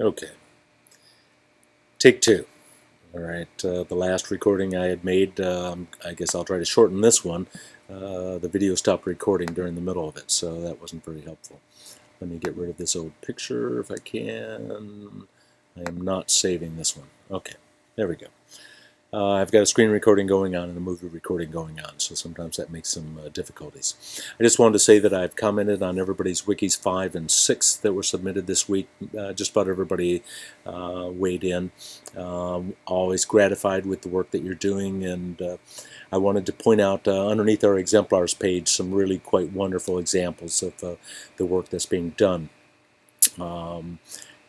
Okay, take two. All right, the last recording I had made, I guess I'll try to shorten this one. The video stopped recording during the middle of it, so that wasn't very helpful. Let me get rid of this old picture if I can. I am not saving this one. Okay, there we go. I've got a screen recording going on and a movie recording going on, so sometimes that makes some difficulties. I just wanted to say that I've commented on everybody's Wikis 5 and 6 that were submitted this week. Just about everybody weighed in. Always gratified with the work that you're doing, and I wanted to point out underneath our exemplars page some really quite wonderful examples of the work that's being done.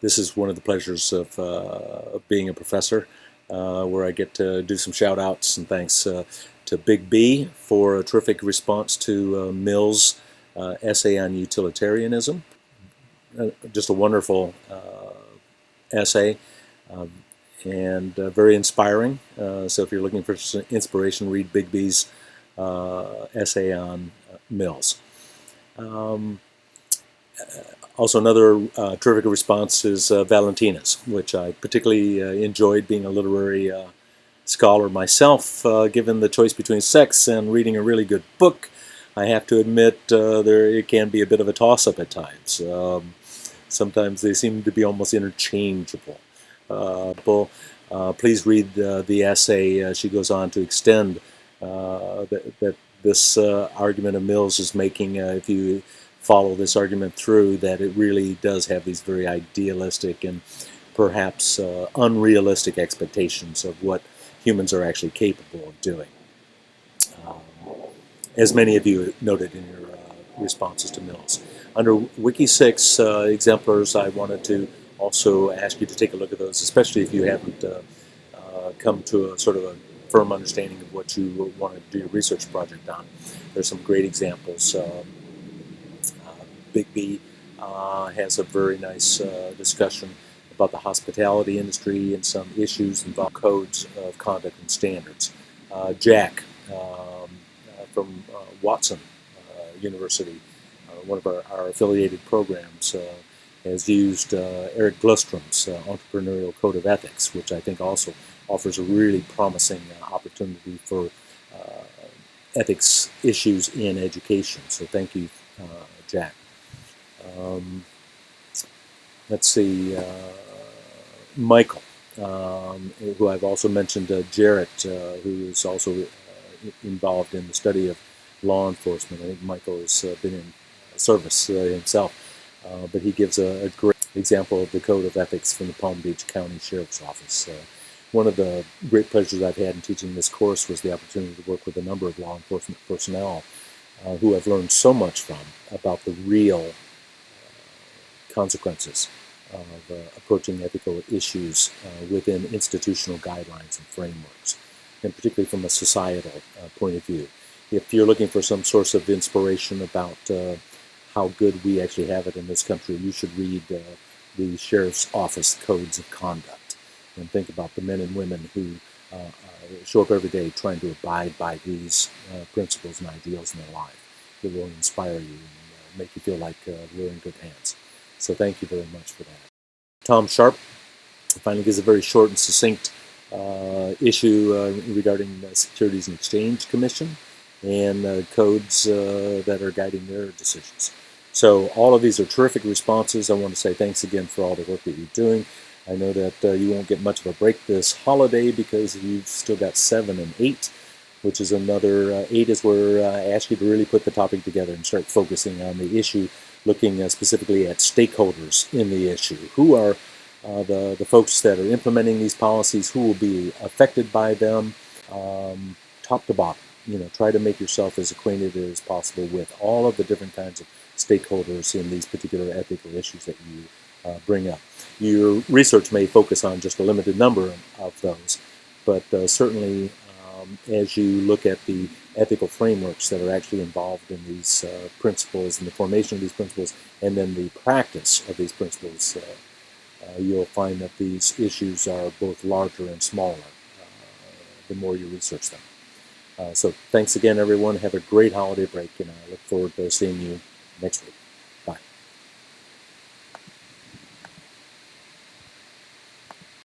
This is one of the pleasures of being a professor, where I get to do some shout outs and thanks to Big B for a terrific response to Mill's essay on utilitarianism. Just a wonderful essay and very inspiring. So if you're looking for some inspiration, read Big B's essay on Mills. Also, another terrific response is Valentina's, which I particularly enjoyed, being a literary scholar myself. Given the choice between sex and reading a really good book, I have to admit it can be a bit of a toss-up at times. Sometimes they seem to be almost interchangeable. Please read the essay. She goes on to extend that this argument of Mills is making, if you follow this argument through, that it really does have these very idealistic and perhaps unrealistic expectations of what humans are actually capable of doing. As many of you noted in your responses to Mills. Under Wikis5 exemplars, I wanted to also ask you to take a look at those, especially if you haven't come to a sort of a firm understanding of what you want to do your research project on. There's some great examples. Big B has a very nice discussion about the hospitality industry and some issues involving codes of conduct and standards. Jack from Watson University, one of our affiliated programs, has used Eric Glustrom's Entrepreneurial Code of Ethics, which I think also offers a really promising opportunity for ethics issues in education. So thank you, Jack. Let's see, Michael, who I've also mentioned, Jarrett, who is also involved in the study of law enforcement. I think Michael has been in service himself, but he gives a great example of the Code of Ethics from the Palm Beach County Sheriff's Office. One of the great pleasures I've had in teaching this course was the opportunity to work with a number of law enforcement personnel who I've learned so much from about the real consequences of approaching ethical issues within institutional guidelines and frameworks, and particularly from a societal point of view. If you're looking for some source of inspiration about how good we actually have it in this country, you should read the Sheriff's Office Codes of Conduct and think about the men and women who show up every day trying to abide by these principles and ideals in their life. It will inspire you and make you feel like we're in good hands. So thank you very much for that. Tom Sharp finally gives a very short and succinct issue regarding the Securities and Exchange Commission and codes that are guiding their decisions. So all of these are terrific responses. I want to say thanks again for all the work that you're doing. I know that you won't get much of a break this holiday because you've still got 7 and 8, which is another 8 is where I ask you to really put the topic together and start focusing on the issue, looking specifically at stakeholders in the issue. Who are the folks that are implementing these policies? Who will be affected by them, top to bottom? Try to make yourself as acquainted as possible with all of the different kinds of stakeholders in these particular ethical issues that you bring up. Your research may focus on just a limited number of those, but certainly as you look at the ethical frameworks that are actually involved in these principles and the formation of these principles and then the practice of these principles, you'll find that these issues are both larger and smaller the more you research them. So thanks again, everyone. Have a great holiday break, and I look forward to seeing you next week.